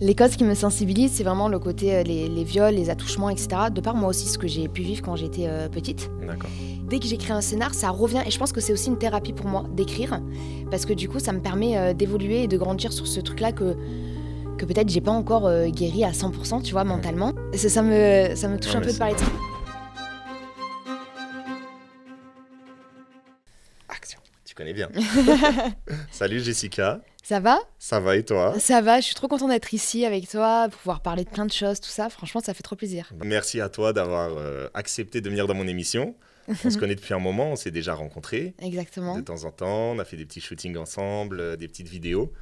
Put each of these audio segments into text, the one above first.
Les causes qui me sensibilisent, c'est vraiment le côté les viols, les attouchements, etc. De par moi aussi ce que j'ai pu vivre quand j'étais petite. D'accord. Dès que j'écris un scénar, ça revient et je pense que c'est aussi une thérapie pour moi d'écrire parce que du coup ça me permet d'évoluer et de grandir sur ce truc-là que peut-être j'ai pas encore guéri à 100%, tu vois, mentalement. Et ça me touche un peu de parler de ça. Action. Tu connais bien. Salut Jessica. Ça va ? Ça va et toi ? Ça va, je suis trop contente d'être ici avec toi, pouvoir parler de plein de choses, tout ça. Franchement, ça fait trop plaisir. Merci à toi d'avoir accepté de venir dans mon émission. On se connaît depuis un moment, on s'est déjà rencontrés. Exactement. De temps en temps, on a fait des petits shootings ensemble, des petites vidéos.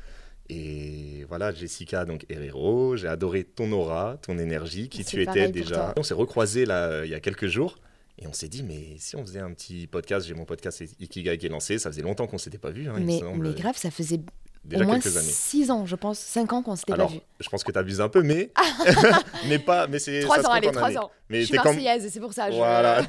Et voilà, Jessica donc Herrero, j'ai adoré ton aura, ton énergie, qui tu étais déjà. On s'est recroisés là il y a quelques jours. Et on s'est dit, mais si on faisait un petit podcast, j'ai mon podcast Ikigai qui est lancé, ça faisait longtemps qu'on ne s'était pas vu. Hein, mais grave, ça faisait déjà au moins quelques années. 6 ans, je pense, 5 ans qu'on ne s'était pas vu. Alors, je pense que tu abuses un peu, mais, mais c'est 3 ça ans, se allez, compte en 3 année. ans. Mais je suis marseillaise, c'est pour ça. Voilà,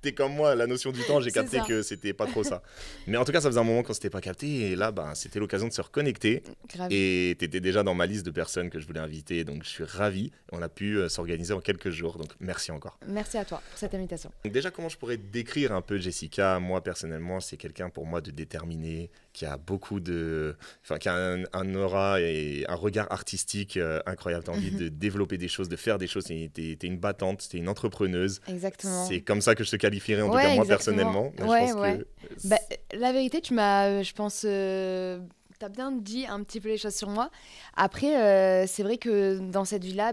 t'es comme moi, la notion du temps, j'ai capté ça. que c'était pas trop ça. Mais en tout cas, ça faisait un moment qu'on s'était pas capté, et là, c'était l'occasion de se reconnecter. Grave. Et t'étais déjà dans ma liste de personnes que je voulais inviter, donc je suis ravi. On a pu s'organiser en quelques jours, donc merci encore. Merci à toi pour cette invitation. Donc déjà, comment je pourrais décrire un peu Jessica ? Moi, personnellement, c'est quelqu'un pour moi de déterminé, qui a beaucoup de... Enfin, qui a un aura et un regard artistique incroyable. T'as envie de développer des choses, de faire des choses. T'es une battante, t'es une entrepreneuse. Exactement. C'est comme ça que je te qualifierais, en tout cas moi, personnellement. La vérité, tu m'as, je pense... T'as bien dit un petit peu les choses sur moi. Après, c'est vrai que dans cette vie-là,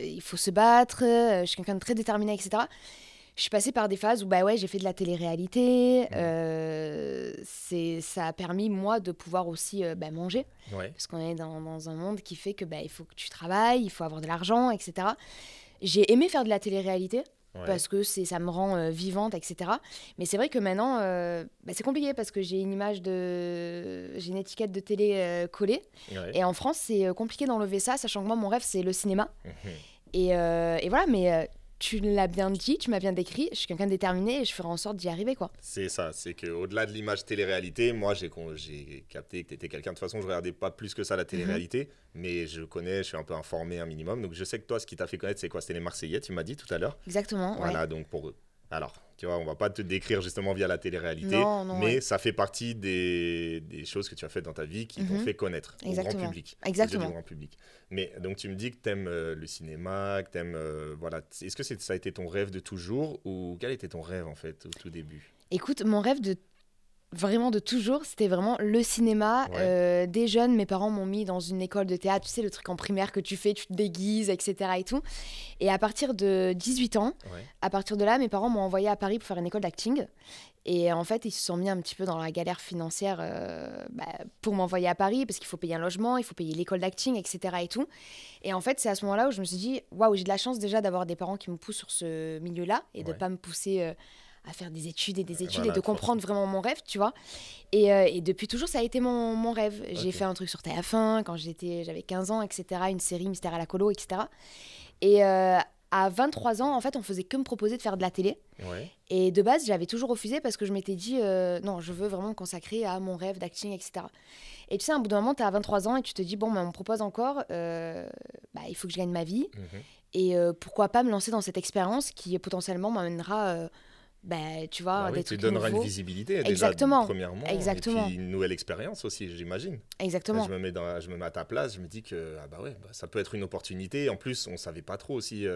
il faut se battre. Je suis quelqu'un de très déterminé, etc. Je suis passée par des phases où j'ai fait de la télé-réalité. Ça a permis, moi, de pouvoir aussi manger. Ouais. Parce qu'on est dans un monde qui fait que il faut que tu travailles, il faut avoir de l'argent, etc. J'ai aimé faire de la télé-réalité. Parce que ça me rend vivante, etc. Mais c'est vrai que maintenant, c'est compliqué parce que j'ai une étiquette de télé collée. Ouais. Et en France, c'est compliqué d'enlever ça, sachant que moi, mon rêve, c'est le cinéma. Et voilà, mais tu l'as bien dit, tu m'as bien décrit. Je suis quelqu'un de déterminé et je ferai en sorte d'y arriver, quoi. C'est ça, c'est qu'au-delà de l'image télé-réalité, moi, j'ai capté que tu étais quelqu'un. De toute façon, je ne regardais pas plus que ça la télé-réalité, mais je suis un peu informé un minimum. Donc, je sais que toi, ce qui t'a fait connaître, c'est quoi ? C'était les Marseillais, tu m'as dit tout à l'heure. Exactement, Voilà, donc Alors, tu vois, on va pas te décrire justement via la télé-réalité, non, mais ça fait partie des choses que tu as faites dans ta vie qui t'ont fait connaître au grand public. Exactement. Du grand public. Mais donc, tu me dis que tu aimes le cinéma, que tu aimes... voilà. Est-ce que ça a été ton rêve de toujours ou quel était ton rêve en fait au tout début ? Écoute, mon rêve vraiment de toujours, c'était vraiment le cinéma. Des jeunes, mes parents m'ont mis dans une école de théâtre, tu sais, le truc en primaire que tu fais, tu te déguises, etc. et tout. Et à partir de 18 ans, à partir de là, mes parents m'ont envoyé à Paris pour faire une école d'acting. Et en fait, ils se sont mis un petit peu dans la galère financière pour m'envoyer à Paris, parce qu'il faut payer un logement, il faut payer l'école d'acting, etc. et tout. Et en fait, c'est à ce moment-là où je me suis dit, waouh, j'ai de la chance déjà d'avoir des parents qui me poussent sur ce milieu-là et de ne pas me pousser... à faire des études et de comprendre vraiment mon rêve, tu vois. Et depuis toujours, ça a été mon rêve. J'ai fait un truc sur TF1 quand j'avais 15 ans, etc. Une série Mystère à la colo, etc. Et à 23 ans, en fait, on faisait que me proposer de faire de la télé. Et de base, j'avais toujours refusé parce que je m'étais dit, non, je veux vraiment me consacrer à mon rêve d'acting, etc. Et tu sais, à un bout d'un moment, tu as 23 ans et tu te dis, bon, on me propose encore, il faut que je gagne ma vie. Et pourquoi pas me lancer dans cette expérience qui potentiellement m'amènera... tu vois, des trucs nouveaux. Tu donneras une visibilité déjà, premièrement. Exactement. Et puis une nouvelle expérience aussi, j'imagine. Exactement. Je me mets à ta place, je me dis que ça peut être une opportunité. En plus, on ne savait pas trop aussi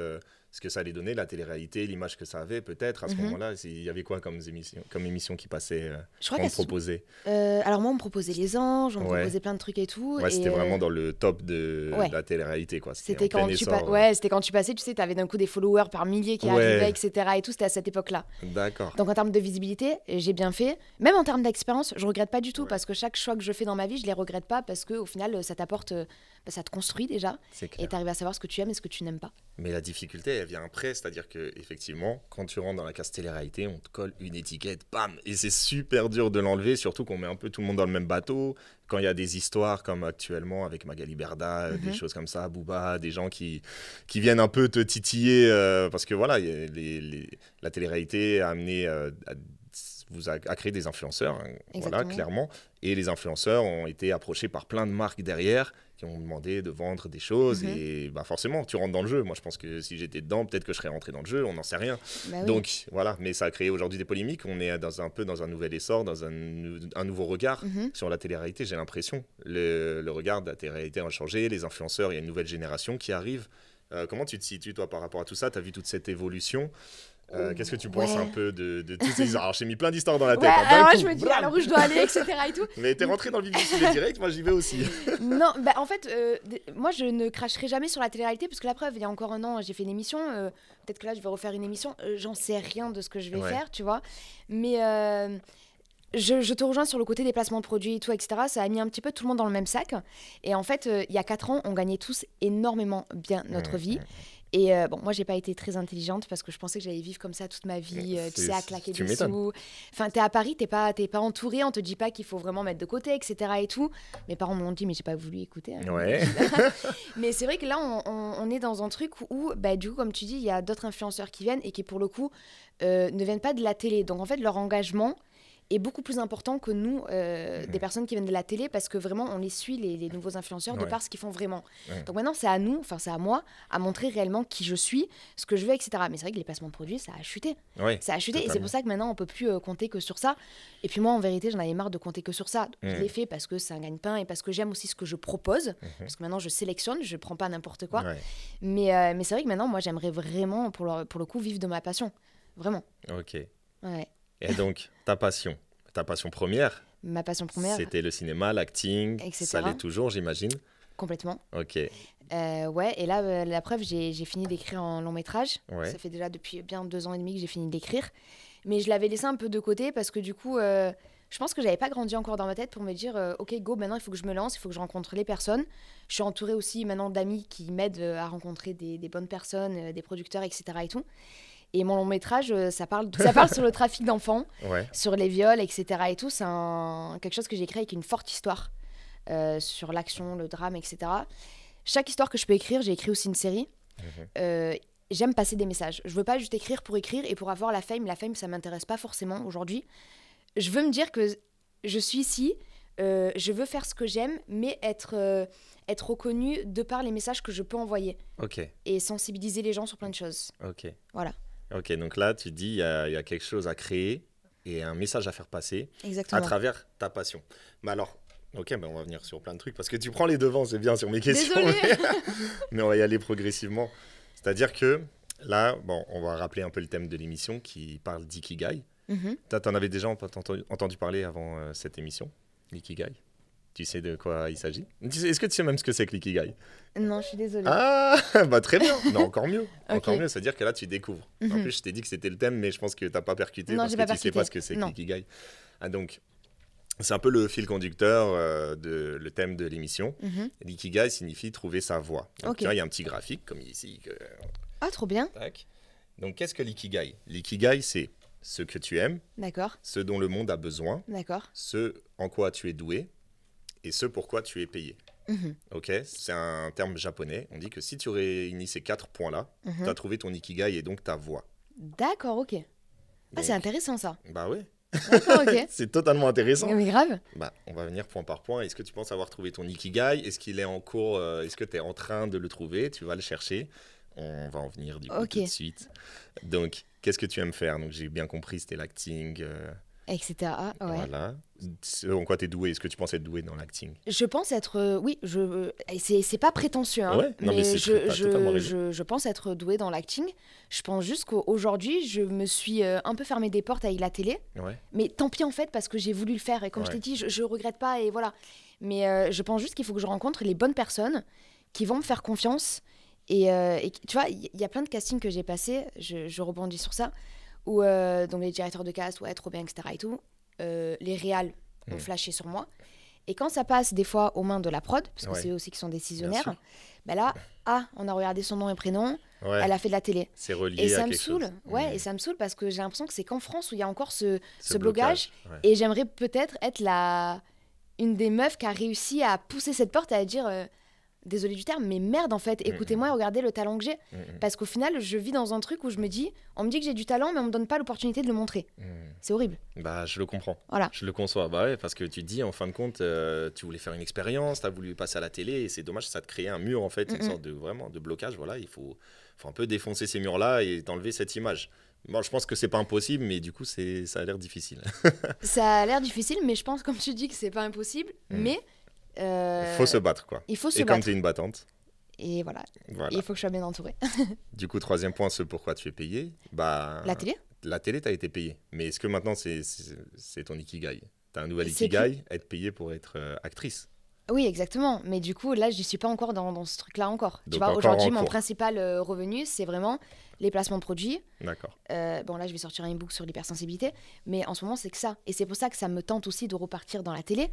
ce que ça allait donner, la télé-réalité, l'image que ça avait peut-être. À ce moment-là, il y avait quoi comme émission qui passait, qu'on me proposait alors moi, on me proposait Les Anges, on me proposait plein de trucs et tout. Ouais, c'était vraiment dans le top de la télé-réalité, quoi. C'était quand tu passais, tu sais, tu avais d'un coup des followers par milliers qui arrivaient, etc. Et tout, c'était à cette époque-là. D'accord. Donc en termes de visibilité, j'ai bien fait. Même en termes d'expérience, je regrette pas du tout parce que chaque choix que je fais dans ma vie, je les regrette pas parce que au final, ça t'apporte, ça te construit déjà. Et t'arrives à savoir ce que tu aimes et ce que tu n'aimes pas. Mais la difficulté, elle vient après, c'est-à-dire que effectivement, quand tu rentres dans la case télé-réalité, on te colle une étiquette, bam, et c'est super dur de l'enlever, surtout qu'on met un peu tout le monde dans le même bateau. Quand il y a des histoires comme actuellement avec Magali Berda, des choses comme ça, Booba, des gens qui viennent un peu te titiller parce que voilà, la télé-réalité a amené à créer des influenceurs, voilà, clairement. Et les influeeurs ont été approchés par plein de marques derrière qui ont demandé de vendre des choses. Et bah, forcément, tu rentres dans le jeu. Moi, je pense que si j'étais dedans, peut-être que je serais rentré dans le jeu. On n'en sait rien. Bah oui. Donc, voilà. Mais ça a créé aujourd'hui des polémiques. On est un peu dans un nouvel essor, dans un nouveau regard sur la télé-réalité, j'ai l'impression. Le regard de la télé-réalité a changé. Les influenceurs, il y a une nouvelle génération qui arrive. Comment tu te situes, toi, par rapport à tout ça? Tu as vu toute cette évolution? Qu'est-ce que tu penses un peu de toutes ces histoires? Alors, j'ai mis plein d'histoires dans la tête. Alors moi, je me dis, alors où je dois aller, etc. et tout. Mais t'es rentré dans le vif du sujet direct, moi j'y vais aussi. Non, bah en fait, moi je ne cracherai jamais sur la télé-réalité parce que la preuve, il y a encore un an, j'ai fait une émission. Peut-être que là, je vais refaire une émission. J'en sais rien de ce que je vais faire, tu vois. Mais je te rejoins sur le côté des placements de produits et tout, etc. Ça a mis un petit peu tout le monde dans le même sac. Et en fait, il y a 4 ans, on gagnait tous énormément bien notre vie. Et bon, moi, j'ai pas été très intelligente parce que je pensais que j'allais vivre comme ça toute ma vie, tu sais, à claquer des sous. Enfin, t'es à Paris, t'es pas entouré, on te dit pas qu'il faut vraiment mettre de côté, etc. et tout. Mes parents m'ont dit, mais j'ai pas voulu écouter. Hein, ouais. Mais c'est vrai que là, on est dans un truc où, bah, du coup, comme tu dis, il y a d'autres influenceurs qui viennent et qui, pour le coup, ne viennent pas de la télé. Donc, en fait, leur engagement est beaucoup plus important que nous, des personnes qui viennent de la télé, parce que vraiment, on les suit, les nouveaux influenceurs, de par ce qu'ils font vraiment. Donc maintenant, c'est à nous, enfin, c'est à moi, à montrer réellement qui je suis, ce que je veux, etc. Mais c'est vrai que les placements de produits, ça a chuté. Ça a chuté, totalement. Et c'est pour ça que maintenant, on peut plus compter que sur ça. Et puis moi, en vérité, j'en avais marre de compter que sur ça. Je l'ai fait parce que c'est un gagne-pain et parce que j'aime aussi ce que je propose. Parce que maintenant, je sélectionne, je prends pas n'importe quoi. Mais c'est vrai que maintenant, moi, j'aimerais vraiment, pour le coup, vivre de ma passion. Vraiment. Ok. Ouais. Et donc, ta passion première? Ma passion première, c'était le cinéma, l'acting, etc. Ça l'est toujours, j'imagine? Complètement. Ok. Ouais, et là, la preuve, j'ai fini d'écrire en long métrage. Ouais. Ça fait déjà depuis bien 2 ans et demi que j'ai fini d'écrire. Mais je l'avais laissé un peu de côté parce que du coup, je pense que j'avais pas grandi encore dans ma tête pour me dire ok, go, maintenant il faut que je me lance, il faut que je rencontre les personnes. Je suis entourée aussi maintenant d'amis qui m'aident à rencontrer des bonnes personnes, des producteurs, etc. et tout. Et mon long métrage, ça parle sur le trafic d'enfants, sur les viols, etc. et tout. C'est quelque chose que j'ai créé avec une forte histoire sur l'action, le drame, etc. Chaque histoire que je peux écrire, j'ai écrit aussi une série. J'aime passer des messages. Je veux pas juste écrire pour écrire et pour avoir la fame. La fame, ça m'intéresse pas forcément aujourd'hui. Je veux me dire que je suis ici, je veux faire ce que j'aime, mais être reconnue de par les messages que je peux envoyer. Et sensibiliser les gens sur plein de choses. Voilà. Ok, donc là, tu dis il y a quelque chose à créer et un message à faire passer. Exactement. À travers ta passion. Mais alors, ok, on va venir sur plein de trucs parce que tu prends les devants, c'est bien sur mes questions. Mais on va y aller progressivement. C'est-à-dire que là, on va rappeler un peu le thème de l'émission qui parle d'ikigai. T'en avais déjà entendu parler avant cette émission, l'ikigai? Tu sais de quoi il s'agit? Est-ce que tu sais même ce que c'est que l'ikigai? Non, je suis désolée. Ah, bah très bien. Non, encore mieux. Encore mieux, c'est-à-dire que là, tu découvres. En plus, je t'ai dit que c'était le thème, mais je pense que tu n'as pas percuté parce que tu ne sais pas ce que c'est que l'ikigai. Ah, donc, c'est un peu le fil conducteur le thème de l'émission. L'ikigai signifie trouver sa voie. Donc, tu vois, il y a un petit graphique comme ici. Ah, trop bien. Tac. Donc, qu'est-ce que l'ikigai? L'ikigai, c'est ce que tu aimes, ce dont le monde a besoin, ce en quoi tu es doué, et ce pourquoi tu es payé. Ok, c'est un terme japonais. On dit que si tu réunis ces 4 points-là, tu as trouvé ton ikigai et donc ta voie. D'accord, ok. Donc, c'est intéressant ça. Bah oui. D'accord, ok. C'est totalement intéressant. Mais grave. On va venir point par point. Est-ce que tu penses avoir trouvé ton ikigai? Est-ce qu'il est en cours? Est-ce que tu es en train de le trouver? Tu vas le chercher. On va en venir du coup tout de suite. Donc, qu'est-ce que tu aimes faire? Donc, j'ai bien compris, c'était l'acting. Etc. Voilà. En quoi tu es doué? Est-ce que tu penses être doué dans l'acting? Je pense être... oui, c'est pas prétentieux, hein, mais je pense être doué dans l'acting. Je pense juste qu'aujourd'hui, je me suis un peu fermé des portes avec la télé. Mais tant pis en fait, parce que j'ai voulu le faire. Et comme je t'ai dit, je regrette pas et voilà. Mais je pense juste qu'il faut que je rencontre les bonnes personnes qui vont me faire confiance. Et tu vois, il y a plein de castings que j'ai passés, je rebondis sur ça, où donc les directeurs de cast, trop bien, etc. et tout, les réals ont flashé sur moi. Et quand ça passe des fois aux mains de la prod, parce que c'est eux aussi qui sont décisionnaires, là, on a regardé son nom et prénom, elle a fait de la télé. C'est relié et ça à me quelque saoule. chose. Et ça me saoule parce que j'ai l'impression que c'est qu'en France où il y a encore ce blocage. Et j'aimerais peut-être être une des meufs qui a réussi à pousser cette porte et à dire... désolé du terme, mais merde en fait, écoutez-moi et regardez le talent que j'ai. Parce qu'au final, je vis dans un truc où je me dis, on me dit que j'ai du talent, mais on me donne pas l'opportunité de le montrer. C'est horrible. Bah, je le comprends. Voilà. Je le conçois. Bah ouais, parce que tu te dis, en fin de compte, tu voulais faire une expérience, tu as voulu passer à la télé, et c'est dommage, ça te crée un mur, en fait, une sorte de, vraiment, de blocage. Voilà, il faut un peu défoncer ces murs-là et t'enlever cette image. Bon, je pense que c'est pas impossible, mais du coup, ça a l'air difficile. Ça a l'air difficile, mais je pense, comme tu dis, que c'est pas impossible. Mais il faut se battre, quoi. Il faut se battre. Et comme battre. tu es une battante. Et voilà. Et il faut que je sois bien entourée. Du coup, troisième point, ce pourquoi tu es payée. Bah, la télé. La télé, tu as été payée. Mais est-ce que maintenant, c'est ton ikigai? Tu as un nouvel ikigai, être payée pour être actrice? Oui, exactement. Mais du coup, là, je ne suis pas encore dans ce truc-là encore. Donc tu vois, aujourd'hui, mon principal revenu, c'est vraiment les placements de produits. D'accord. Bon, là, je vais sortir un e-book sur l'hypersensibilité. Mais en ce moment, c'est que ça. Et c'est pour ça que ça me tente aussi de repartir dans la télé.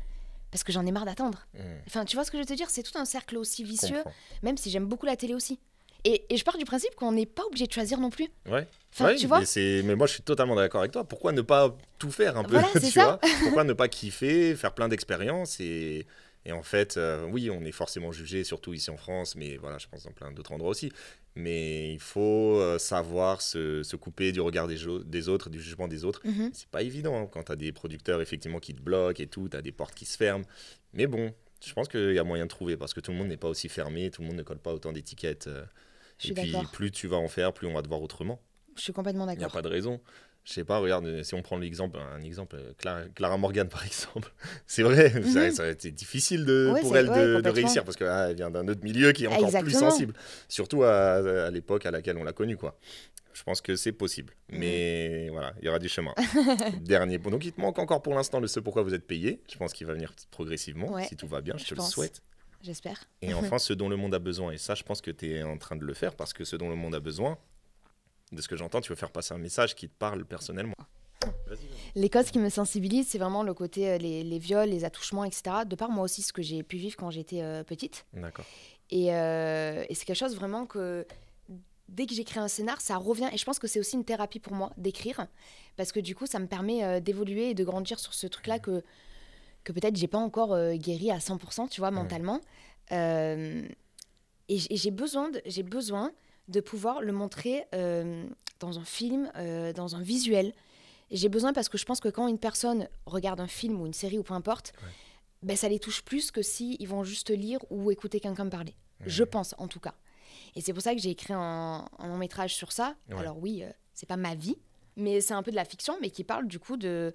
Parce que j'en ai marre d'attendre. Enfin, tu vois ce que je veux te dire? C'est tout un cercle aussi vicieux. Même si j'aime beaucoup la télé aussi. Et je pars du principe qu'on n'est pas obligé de choisir non plus. Ouais. Enfin, ouais, tu vois. Mais moi, je suis totalement d'accord avec toi. Pourquoi ne pas tout faire un peu, voilà, c'est ça. vois? Pourquoi ne pas kiffer, faire plein d'expériences et en fait, oui, on est forcément jugé, surtout ici en France, mais voilà, je pense dans plein d'autres endroits aussi. Mais il faut savoir se couper du regard des autres, du jugement des autres. C'est pas évident hein, quand tu as des producteurs effectivement qui te bloquent et tout, tu as des portes qui se ferment. Mais bon, je pense qu'il y a moyen de trouver parce que tout le monde n'est pas aussi fermé, tout le monde ne colle pas autant d'étiquettes. Et puis, plus tu vas en faire, plus on va te voir autrement. Je suis complètement d'accord. Il n'y a pas de raison. Je sais pas, regarde, si on prend un exemple, Clara Morgan par exemple, c'est vrai, ça a été difficile pour elle de réussir parce qu'elle vient d'un autre milieu qui est encore plus sensible, surtout à l'époque à laquelle on l'a connue, quoi. Je pense que c'est possible, mais voilà, il y aura du chemin. Dernier point, donc il te manque encore pour l'instant le ce pourquoi vous êtes payé, je pense qu'il va venir progressivement, si tout va bien, je te le souhaite. J'espère. Et enfin, ce dont le monde a besoin, et ça je pense que tu es en train de le faire parce que ce dont le monde a besoin, de ce que j'entends, tu veux faire passer un message qui te parle personnellement. Les causes qui me sensibilisent, c'est vraiment le côté les viols, les attouchements, etc. De par moi aussi, ce que j'ai pu vivre quand j'étais petite. D'accord. Et c'est quelque chose vraiment que dès que j'écris un scénar, ça revient. Et je pense que c'est aussi une thérapie pour moi d'écrire. Parce que du coup, ça me permet d'évoluer et de grandir sur ce truc-là que peut-être j'ai pas encore guéri à 100%, tu vois, mentalement. Et j'ai besoin de pouvoir le montrer dans un film, dans un visuel. Et j'ai besoin parce que je pense que quand une personne regarde un film ou une série ou peu importe, ben, ça les touche plus que s'ils vont juste lire ou écouter quelqu'un me parler. Je pense, en tout cas. Et c'est pour ça que j'ai écrit un long métrage sur ça. Alors oui, c'est pas ma vie, mais c'est un peu de la fiction, mais qui parle du coup des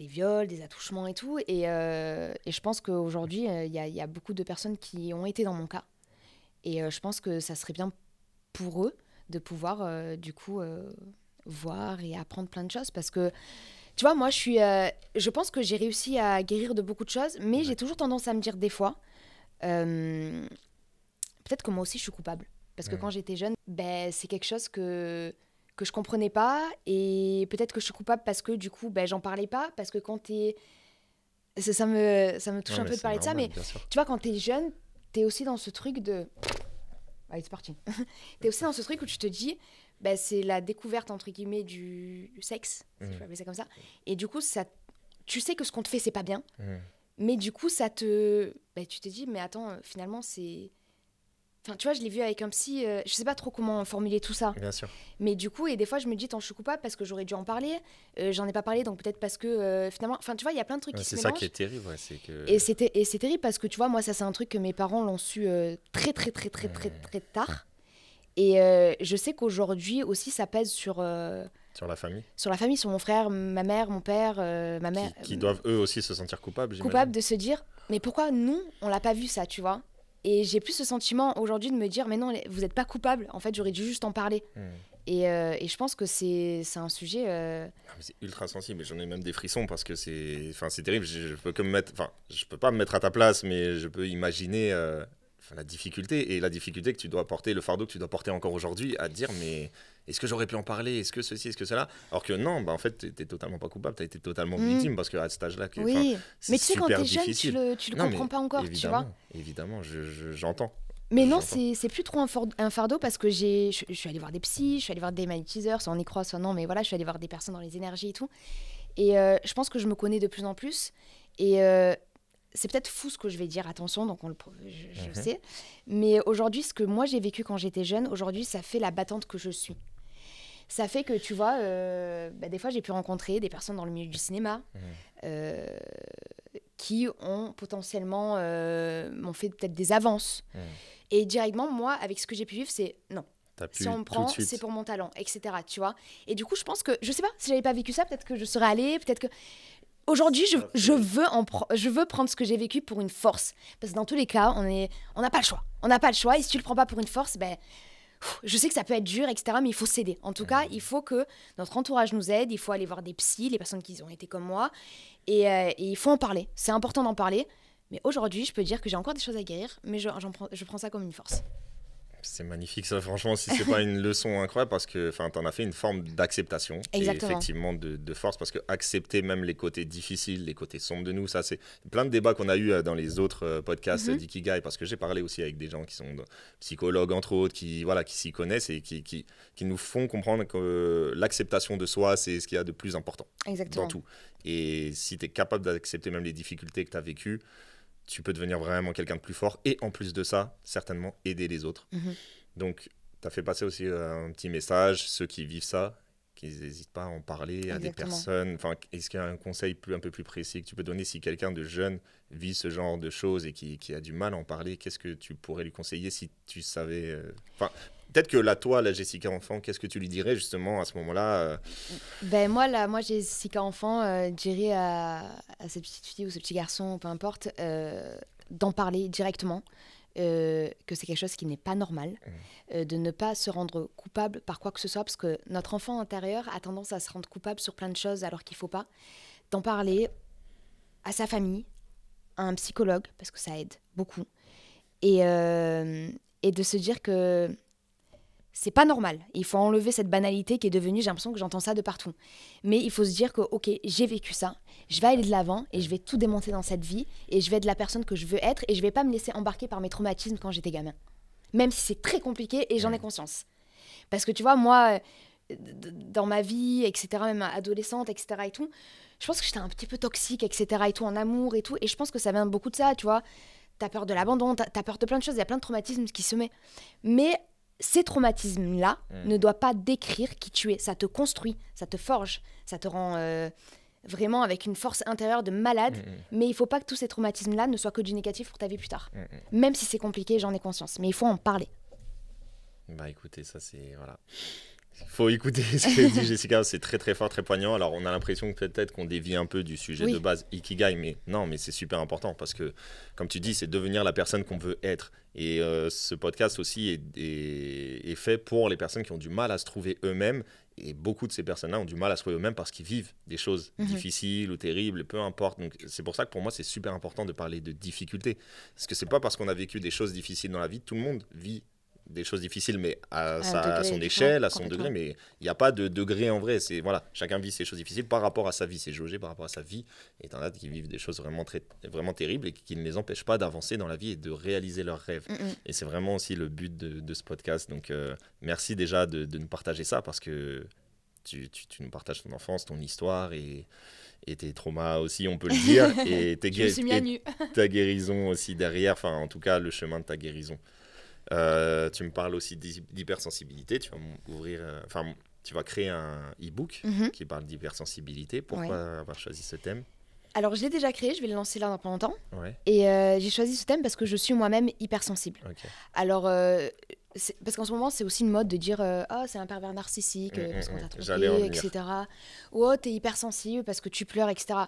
viols, des attouchements et tout. Et je pense qu'aujourd'hui, il y a beaucoup de personnes qui ont été dans mon cas. Et je pense que ça serait bien pour eux de pouvoir, du coup, voir et apprendre plein de choses. Parce que, tu vois, moi, je pense que j'ai réussi à guérir de beaucoup de choses, mais j'ai toujours tendance à me dire des fois, peut-être que moi aussi, je suis coupable. Parce que quand j'étais jeune, ben, c'est quelque chose que je comprenais pas. Et peut-être que je suis coupable parce que, du coup, ben, j'en parlais pas. Parce que quand t'es... Ça me touche un peu de parler normal, de ça, mais tu vois, quand t'es jeune, t'es aussi dans ce truc de... Allez, c'est parti. T'es aussi dans ce truc où tu te dis, bah, c'est la découverte, entre guillemets, du sexe, si je peux appeler ça comme ça. Et du coup, tu sais que ce qu'on te fait, c'est pas bien. Mais du coup, tu te dis, mais attends, finalement, c'est... Enfin, tu vois, je l'ai vu avec un psy, je sais pas trop comment formuler tout ça. Bien sûr. Mais du coup, et des fois, je me dis, je suis coupable parce que j'aurais dû en parler. J'en ai pas parlé, donc peut-être parce que finalement... Enfin, tu vois, il y a plein de trucs qui se mélangent. C'est ça qui est terrible, c'est que... Et c'est terrible parce que, tu vois, moi, ça, c'est un truc que mes parents l'ont su très tard. Et je sais qu'aujourd'hui aussi, ça pèse sur la famille. Sur la famille, sur mon frère, ma mère, mon père, ma mère. Qui doivent eux aussi se sentir coupables, j'imagine. Coupables de se dire, mais pourquoi nous, on l'a pas vu ça, tu vois? Et j'ai plus ce sentiment aujourd'hui de me dire, mais non, vous êtes pas coupables. En fait, j'aurais dû juste en parler. Et je pense que c'est un sujet... C'est ultra sensible, j'en ai même des frissons parce que c'est terrible. Je peux pas me mettre à ta place, mais je peux imaginer la difficulté que tu dois porter, le fardeau que tu dois porter encore aujourd'hui à te dire, mais est-ce que j'aurais pu en parler? Est-ce que ceci, est-ce que cela? Alors que non, en fait, t'es totalement pas coupable, t'as été totalement victime parce qu'à cet âge-là, oui. Mais tu sais, quand t'es difficile. Jeune, tu le comprends pas encore, tu vois. Évidemment, j'entends. Mais non, c'est plus trop un fardeau parce que je suis allée voir des psys, je suis allée voir des magnétiseurs, soit on y croit, soit non, mais voilà, je suis allée voir des personnes dans les énergies et tout. Et je pense que je me connais de plus en plus. Et c'est peut-être fou ce que je vais dire, attention, donc je sais. Mais aujourd'hui, ce que moi j'ai vécu quand j'étais jeune, aujourd'hui, ça fait la battante que je suis. Ça fait que, tu vois, des fois, j'ai pu rencontrer des personnes dans le milieu du cinéma qui ont potentiellement m'ont fait peut-être des avances. Et directement, moi, avec ce que j'ai pu vivre, c'est non. Si on me prend, c'est pour mon talent, etc. Tu vois. Et du coup, je pense que, je sais pas, si j'avais pas vécu ça, peut-être que je serais allée, peut-être que... Aujourd'hui, je veux prendre ce que j'ai vécu pour une force. Parce que dans tous les cas, on n'a pas le choix. On n'a pas le choix. Et si tu le prends pas pour une force, je sais que ça peut être dur, etc. Mais il faut s'aider. En tout cas, il faut que notre entourage nous aide. Il faut aller voir des psys, les personnes qui ont été comme moi. Et il faut en parler. C'est important d'en parler. Mais aujourd'hui, je peux dire que j'ai encore des choses à guérir. Mais je prends ça comme une force. C'est magnifique ça, franchement, si c'est pas une leçon incroyable, parce que t'en as fait une forme d'acceptation. Exactement. Et effectivement de force, parce que accepter même les côtés difficiles, les côtés sombres de nous, ça c'est plein de débats qu'on a eu dans les autres podcasts d'Ikigai, parce que j'ai parlé aussi avec des gens qui sont psychologues entre autres, qui s'y connaissent et qui nous font comprendre que l'acceptation de soi, c'est ce qu'il y a de plus important. Exactement. Dans tout. Et si tu es capable d'accepter même les difficultés que tu as vécues, tu peux devenir vraiment quelqu'un de plus fort et en plus de ça, certainement aider les autres. Donc, tu as fait passer aussi un petit message, ceux qui vivent ça, qu'ils n'hésitent pas à en parler à des personnes. Est-ce qu'il y a un conseil un peu plus précis que tu peux donner si quelqu'un de jeune vit ce genre de choses et qui a du mal à en parler? Qu'est-ce que tu pourrais lui conseiller si tu savais... Peut-être que toi, la Jessica enfant, qu'est-ce que tu lui dirais justement à ce moment-là Moi, Jessica enfant, je dirais à cette petite fille ou ce petit garçon, peu importe, d'en parler directement, que c'est quelque chose qui n'est pas normal, de ne pas se rendre coupable par quoi que ce soit, parce que notre enfant intérieur a tendance à se rendre coupable sur plein de choses alors qu'il ne faut pas. D'en parler à sa famille, à un psychologue, parce que ça aide beaucoup, et de se dire que c'est pas normal. Il faut enlever cette banalité qui est devenue, j'ai l'impression que j'entends ça de partout. Mais il faut se dire que, ok, j'ai vécu ça, je vais aller de l'avant et je vais tout démonter dans cette vie et je vais être la personne que je veux être et je vais pas me laisser embarquer par mes traumatismes quand j'étais gamin. Même si c'est très compliqué et j'en ai conscience. Parce que tu vois, moi, dans ma vie, etc., même adolescente, etc. et tout, je pense que j'étais un petit peu toxique, etc. et tout, en amour et tout. Et je pense que ça vient beaucoup de ça, tu vois. T'as peur de l'abandon, t'as peur de plein de choses, il y a plein de traumatismes qui se mettent. Mais ces traumatismes-là ne doivent pas décrire qui tu es. Ça te construit, ça te forge, ça te rend vraiment avec une force intérieure de malade. Mais il ne faut pas que tous ces traumatismes-là ne soient que du négatif pour ta vie plus tard. Même si c'est compliqué, j'en ai conscience. Mais il faut en parler. Écoutez, ça c'est... Voilà. Il faut écouter ce que dit Jessica, c'est très très fort, très poignant. Alors on a l'impression que peut-être qu'on dévie un peu du sujet de base Ikigai, mais non, mais c'est super important parce que, comme tu dis, c'est devenir la personne qu'on veut être. Et ce podcast aussi est fait pour les personnes qui ont du mal à se trouver eux-mêmes. Et beaucoup de ces personnes-là ont du mal à se trouver eux-mêmes parce qu'ils vivent des choses difficiles ou terribles, peu importe. Donc c'est pour ça que pour moi, c'est super important de parler de difficultés. Parce que c'est pas parce qu'on a vécu des choses difficiles dans la vie, tout le monde vit des choses difficiles, mais à son échelle, à son degré, mais il n'y a pas de degré en vrai. Chacun vit ses choses difficiles par rapport à sa vie, c'est jaugé par rapport à sa vie. Et t'en as qui vivent des choses vraiment, vraiment terribles et qui ne les empêchent pas d'avancer dans la vie et de réaliser leurs rêves. Et c'est vraiment aussi le but de ce podcast. Donc merci déjà de nous partager ça, parce que tu nous partages ton enfance, ton histoire et tes traumas aussi, on peut le dire, et ta guérison aussi derrière, en tout cas le chemin de ta guérison. Tu me parles aussi d'hypersensibilité. Tu vas tu vas créer un e-book qui parle d'hypersensibilité. Pourquoi avoir choisi ce thème? Alors, je l'ai déjà créé, je vais le lancer là dans pas longtemps. Et j'ai choisi ce thème parce que je suis moi-même hypersensible. Alors, parce qu'en ce moment, c'est aussi une mode de dire c'est un pervers narcissique parce qu'on t'a trompé, etc. Ou t'es hypersensible parce que tu pleures, etc.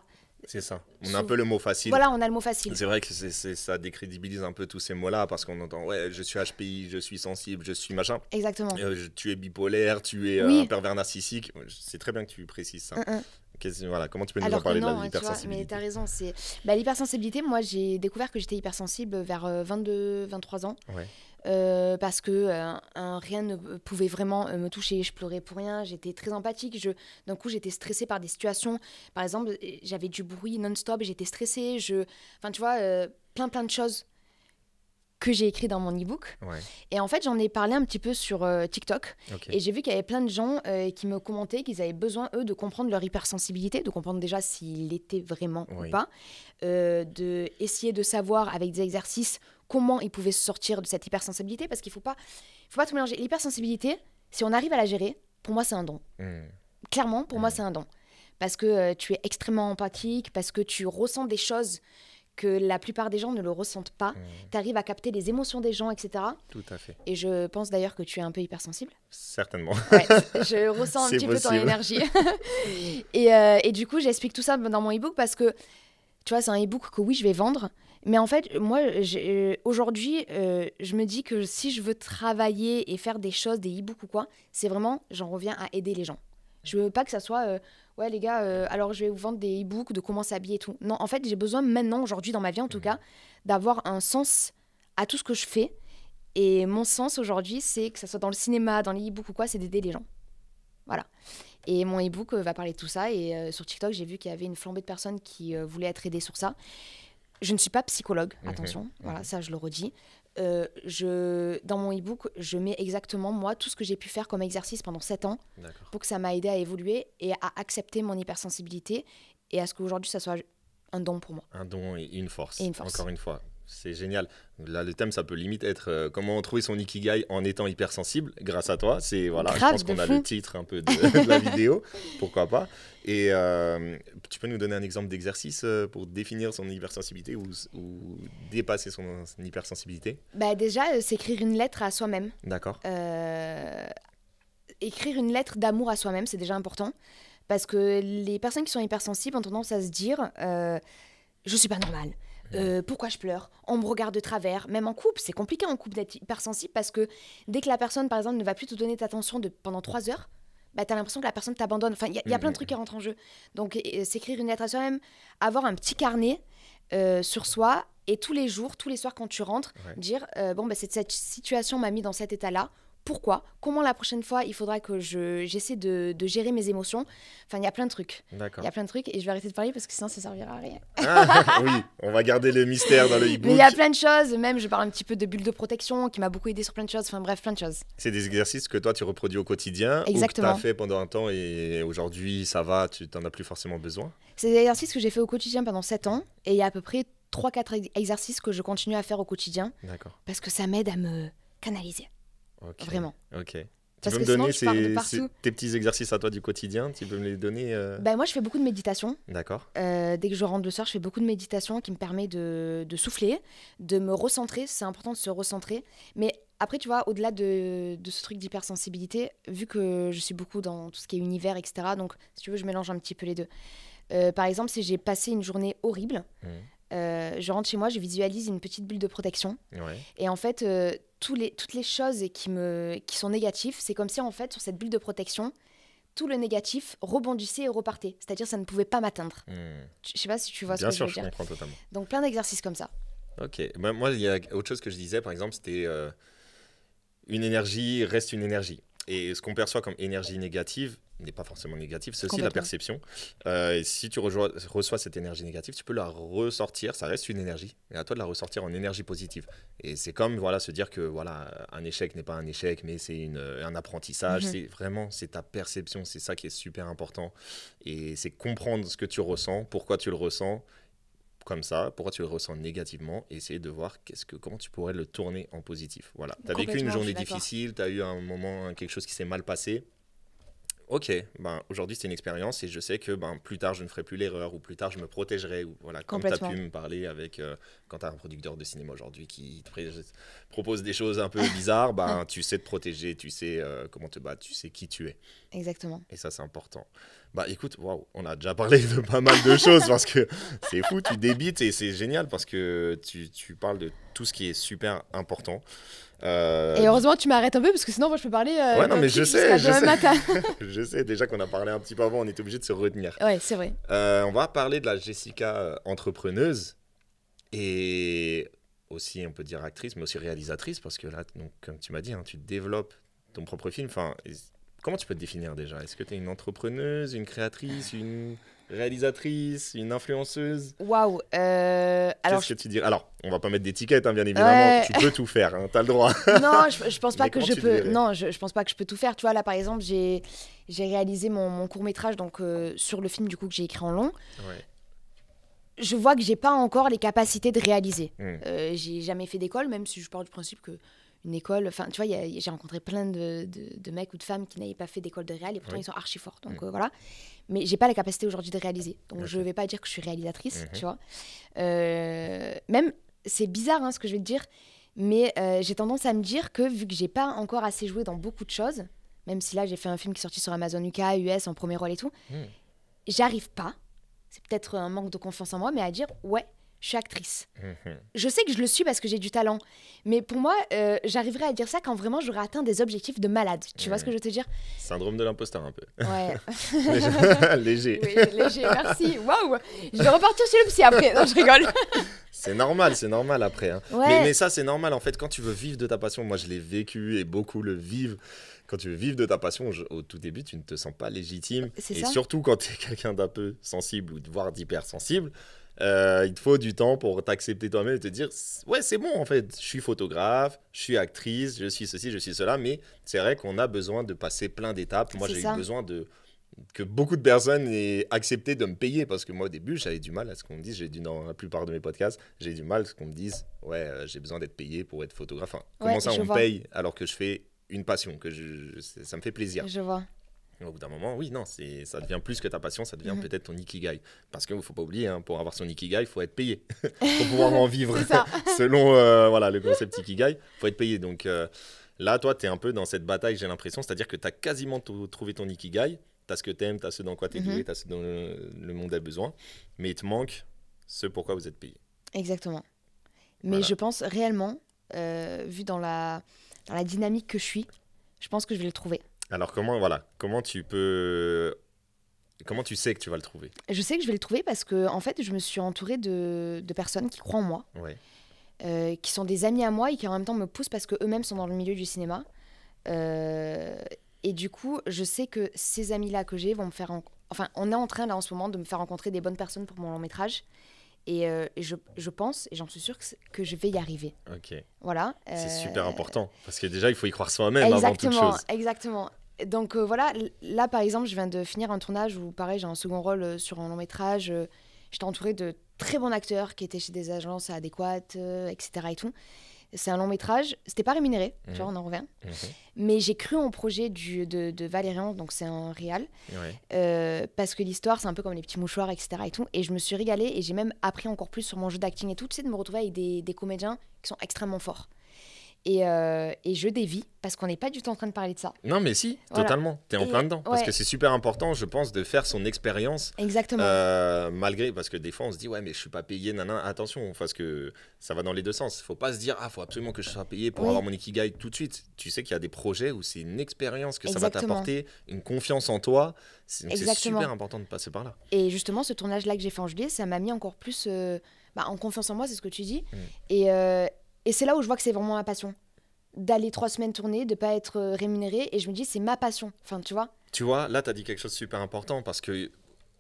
C'est ça. On a un peu le mot facile. Voilà, on a le mot facile. C'est vrai que ça décrédibilise un peu tous ces mots-là parce qu'on entend je suis HPI, je suis sensible, je suis machin. Exactement. Tu es bipolaire, tu es un pervers narcissique. C'est très bien que tu précises ça. Comment tu peux nous en parler de l'hypersensibilité? Mais tu as raison. L'hypersensibilité, moi, j'ai découvert que j'étais hypersensible vers 22-23 ans. Parce que rien ne pouvait vraiment me toucher. Je pleurais pour rien, j'étais très empathique. D'un coup, j'étais stressée par des situations. Par exemple, j'avais du bruit non-stop, j'étais stressée. Enfin, tu vois, plein de choses que j'ai écrit dans mon e-book. Ouais. Et en fait, j'en ai parlé un petit peu sur TikTok. Ok. Et j'ai vu qu'il y avait plein de gens qui me commentaient qu'ils avaient besoin, eux, de comprendre leur hypersensibilité, de comprendre déjà s'ils l'étaient vraiment ou pas, d'essayer de savoir avec des exercices comment ils pouvaient se sortir de cette hypersensibilité, parce qu'il faut pas tout mélanger. L'hypersensibilité, si on arrive à la gérer, pour moi, c'est un don. Clairement, pour moi, c'est un don. Parce que tu es extrêmement empathique, parce que tu ressens des choses que la plupart des gens ne le ressentent pas. Tu arrives à capter les émotions des gens, etc. Tout à fait. Et je pense d'ailleurs que tu es un peu hypersensible. Certainement. Ouais, je ressens un petit peu ton énergie. et du coup, j'explique tout ça dans mon e-book parce que, tu vois, c'est un e-book que oui, je vais vendre. Mais en fait, moi, aujourd'hui, je me dis que si je veux travailler et faire des choses, des e-books ou quoi, c'est vraiment, j'en reviens à aider les gens. Je veux pas que ça soit, ouais les gars, alors je vais vous vendre des e-books de comment s'habiller et tout. Non, en fait, j'ai besoin maintenant, aujourd'hui, dans ma vie en tout cas, d'avoir un sens à tout ce que je fais. Et mon sens aujourd'hui, c'est que ça soit dans le cinéma, dans les e-books ou quoi, c'est d'aider les gens. Voilà. Et mon e-book va parler de tout ça. Et sur TikTok, j'ai vu qu'il y avait une flambée de personnes qui voulaient être aidées sur ça. Je ne suis pas psychologue, attention, voilà, ça je le redis. Dans mon e-book, je mets exactement, moi, tout ce que j'ai pu faire comme exercice pendant 7 ans pour que ça m'a aidé à évoluer et à accepter mon hypersensibilité et à ce qu'aujourd'hui, ça soit un don pour moi. Un don et une force. Et une force. Encore une fois, c'est génial. Là, le thème, ça peut limite être comment trouver son ikigai en étant hypersensible. Grâce à toi, c'est voilà. Grave, je pense qu'on a le titre un peu de la vidéo, pourquoi pas. Et tu peux nous donner un exemple d'exercice pour définir son hypersensibilité ou dépasser son hypersensibilité? Bah déjà, c'est écrire une lettre à soi-même. D'accord. Écrire une lettre d'amour à soi-même, c'est déjà important. Parce que les personnes qui sont hypersensibles ont tendance à se dire je suis pas normale. Pourquoi je pleure? On me regarde de travers. Même en couple, c'est compliqué en couple d'être hypersensible parce que dès que la personne, par exemple, ne va plus te donner ta attention pendant 3 heures, bah, tu as l'impression que la personne t'abandonne. Enfin, il y a plein de trucs qui rentrent en jeu. Donc, s'écrire une lettre à soi-même, avoir un petit carnet sur soi et tous les jours, tous les soirs quand tu rentres, dire cette situation m'a mis dans cet état-là. Pourquoi? Comment la prochaine fois, il faudra que j'essaie de gérer mes émotions? Enfin, il y a plein de trucs. D'accord. Il y a plein de trucs et je vais arrêter de parler parce que sinon, ça servira à rien. Oui, on va garder le mystère dans le e-book. Mais il y a plein de choses. Même, je parle un petit peu de bulle de protection qui m'a beaucoup aidé sur plein de choses. Enfin, bref, plein de choses. C'est des exercices que toi, tu reproduis au quotidien. Exactement. Ou que tu as fait pendant un temps et aujourd'hui, ça va, tu n'en as plus forcément besoin. C'est des exercices que j'ai fait au quotidien pendant 7 ans. Et il y a à peu près 3-4 exercices que je continue à faire au quotidien. D'accord. Parce que ça m'aide à me canaliser. Okay. Vraiment. Ok. Parce tu peux que me donner sinon, tes petits exercices à toi du quotidien? Tu peux me les donner Moi, je fais beaucoup de méditation. D'accord. Dès que je rentre le soir, je fais beaucoup de méditation qui me permet de souffler, de me recentrer. C'est important de se recentrer. Mais après, tu vois, au-delà de ce truc d'hypersensibilité, vu que je suis beaucoup dans tout ce qui est univers, etc., donc, si tu veux, je mélange un petit peu les deux. Par exemple, si j'ai passé une journée horrible, je rentre chez moi, je visualise une petite bulle de protection. Ouais. Et en fait, toutes les choses qui sont négatives, c'est comme si en fait, sur cette bulle de protection, tout le négatif rebondissait et repartait. C'est-à-dire ça ne pouvait pas m'atteindre. Je sais pas si tu vois ce que je veux dire. Bien sûr, je comprends totalement. Donc plein d'exercices comme ça. Ok. Moi, il y a autre chose que je disais, par exemple, c'était une énergie reste une énergie. Et ce qu'on perçoit comme énergie négative n'est pas forcément négative, c'est aussi la perception. Et si tu reçois cette énergie négative, tu peux la ressortir, ça reste une énergie, et à toi de la ressortir en énergie positive. Et c'est comme se dire que un échec n'est pas un échec, mais c'est un apprentissage. C'est ta perception, c'est ça qui est super important. Et c'est comprendre ce que tu ressens, pourquoi tu le ressens comme ça, pourquoi tu le ressens négativement, et essayer de voir comment tu pourrais le tourner en positif. Voilà. Tu as vécu une journée difficile, tu as eu un moment, quelque chose qui s'est mal passé. Ok, aujourd'hui c'est une expérience et je sais que plus tard je ne ferai plus l'erreur ou plus tard je me protégerai. Ou, comme tu as pu me parler avec quand tu as un producteur de cinéma aujourd'hui qui te propose des choses un peu bizarres, tu sais te protéger, tu sais comment te battre, tu sais qui tu es. Exactement. Et ça c'est important. Écoute, on a déjà parlé de pas mal de choses parce que c'est fou, tu débites et c'est génial parce que tu parles de tout ce qui est super important. Et heureusement tu m'arrêtes un peu parce que sinon moi je peux parler ouais, non, mais je sais. Matin. Je sais déjà qu'on a parlé un petit peu avant, on était obligé de se retenir. Ouais, c'est vrai. On va parler de la Jessica entrepreneuse et aussi on peut dire actrice mais aussi réalisatrice parce que là donc, comme tu m'as dit tu développes ton propre film. Comment tu peux te définir déjà? Est-ce que tu es une entrepreneuse, une créatrice, Réalisatrice, une influenceuse. Waouh. Qu'est-ce que tu dirais? Alors, on va pas mettre d'étiquette, hein, bien évidemment. Tu peux tout faire, hein, t'as le droit. Non, je pense pas que je peux. Dirais? Non, je pense pas que je peux tout faire. Tu vois, là, par exemple, j'ai réalisé mon court-métrage donc, sur le film du coup, que j'ai écrit en long. Ouais. Je vois que j'ai pas encore les capacités de réaliser. J'ai jamais fait d'école, même si je pars du principe que une école... Enfin, tu vois, j'ai rencontré plein de mecs ou de femmes qui n'avaient pas fait d'école de réal et pourtant ils sont archi forts. Donc voilà. Mais j'ai pas la capacité aujourd'hui de réaliser. Donc je vais pas dire que je suis réalisatrice, tu vois. Même, c'est bizarre hein, ce que je vais te dire, mais j'ai tendance à me dire que vu que j'ai pas encore assez joué dans beaucoup de choses, même si là j'ai fait un film qui est sorti sur Amazon UK, US en premier rôle et tout, j'arrive pas, c'est peut-être un manque de confiance en moi, mais à dire ouais, je suis actrice. Je sais que je le suis parce que j'ai du talent, mais pour moi, j'arriverai à dire ça quand vraiment j'aurai atteint des objectifs de malade. Tu vois ce que je veux te dire? Syndrome de l'imposteur un peu. Ouais. Léger. Oui, léger, merci. Waouh. Je vais repartir chez le psy après. Non, je rigole. C'est normal après. Hein. Ouais. Mais ça, c'est normal en fait. Quand tu veux vivre de ta passion, moi je l'ai vécu et beaucoup le vivent. Quand tu veux vivre de ta passion, au tout début, tu ne te sens pas légitime. C'est et ça. surtout quand tu es quelqu'un d'un peu sensible ou voire d'hypersensible, il te faut du temps pour t'accepter toi-même et te dire ouais, c'est bon en fait. Je suis photographe, je suis actrice, je suis ceci, je suis cela. Mais c'est vrai qu'on a besoin de passer plein d'étapes. Moi, j'ai eu besoin que beaucoup de personnes aient accepté de me payer parce que moi au début j'avais du mal à ce qu'on me dise, dans la plupart de mes podcasts j'ai du mal à ce qu'on me dise ouais j'ai besoin d'être payé pour être photographe, enfin, comment ça on me paye alors que je fais une passion, que ça me fait plaisir. Je vois. Au bout d'un moment, oui, non, ça devient plus que ta passion, ça devient peut-être ton ikigai. Parce qu'il ne faut pas oublier, hein, pour avoir son ikigai, il faut être payé. Il faut pouvoir en vivre. Selon voilà, le concept ikigai, il faut être payé. Donc là, toi, tu es un peu dans cette bataille, j'ai l'impression. C'est-à-dire que tu as quasiment trouvé ton ikigai. Tu as ce que tu aimes, tu as ce dans quoi tu es doué, tu as ce dont le monde a besoin. Mais il te manque ce pourquoi vous êtes payé. Exactement. Mais je pense réellement, vu dans la dynamique que je suis, je pense que je vais le trouver. Alors comment tu sais que tu vas le trouver? Je sais que je vais le trouver parce que en fait, je me suis entourée de personnes qui croient en moi, qui sont des amis à moi et qui en même temps me poussent parce qu'eux-mêmes sont dans le milieu du cinéma. Et du coup, je sais que ces amis-là que j'ai vont me faire... Enfin, on est en train là en ce moment de me faire rencontrer des bonnes personnes pour mon long métrage. Et je pense, et j'en suis sûre, que je vais y arriver. Ok. Voilà. C'est super important, parce que déjà, il faut y croire soi-même avant toute chose. Exactement. Donc voilà, là par exemple, je viens de finir un tournage où pareil, j'ai un second rôle sur un long métrage. J'étais entourée de très bons acteurs qui étaient chez des agences adéquates, etc. et tout. C'est un long métrage, c'était pas rémunéré, tu vois, on en revient. Mais j'ai cru au projet de Valérian, donc c'est un réal, parce que l'histoire, c'est un peu comme les petits mouchoirs, etc. et tout. Et je me suis régalée et j'ai même appris encore plus sur mon jeu d'acting et tout, tu sais, de me retrouver avec des comédiens qui sont extrêmement forts. Et je dévie, parce qu'on n'est pas du tout en train de parler de ça. Non, mais si, totalement. T'es en plein dedans. Parce que c'est super important, je pense, de faire son expérience. Exactement. Malgré, parce que des fois, on se dit, ouais, mais je suis pas payé, nanana. Attention, parce que ça va dans les deux sens. Faut pas se dire, faut absolument que je sois payé pour avoir mon ikigai tout de suite. Tu sais qu'il y a des projets où c'est une expérience que ça va t'apporter, une confiance en toi. C'est super important de passer par là. Et justement, ce tournage-là que j'ai fait en juillet, ça m'a mis encore plus en confiance en moi, c'est ce que tu dis. Et c'est là où je vois que c'est vraiment ma passion. D'aller 3 semaines tourner, de ne pas être rémunérée. Et je me dis, c'est ma passion. Enfin, tu vois. Tu vois, là, tu as dit quelque chose de super important parce que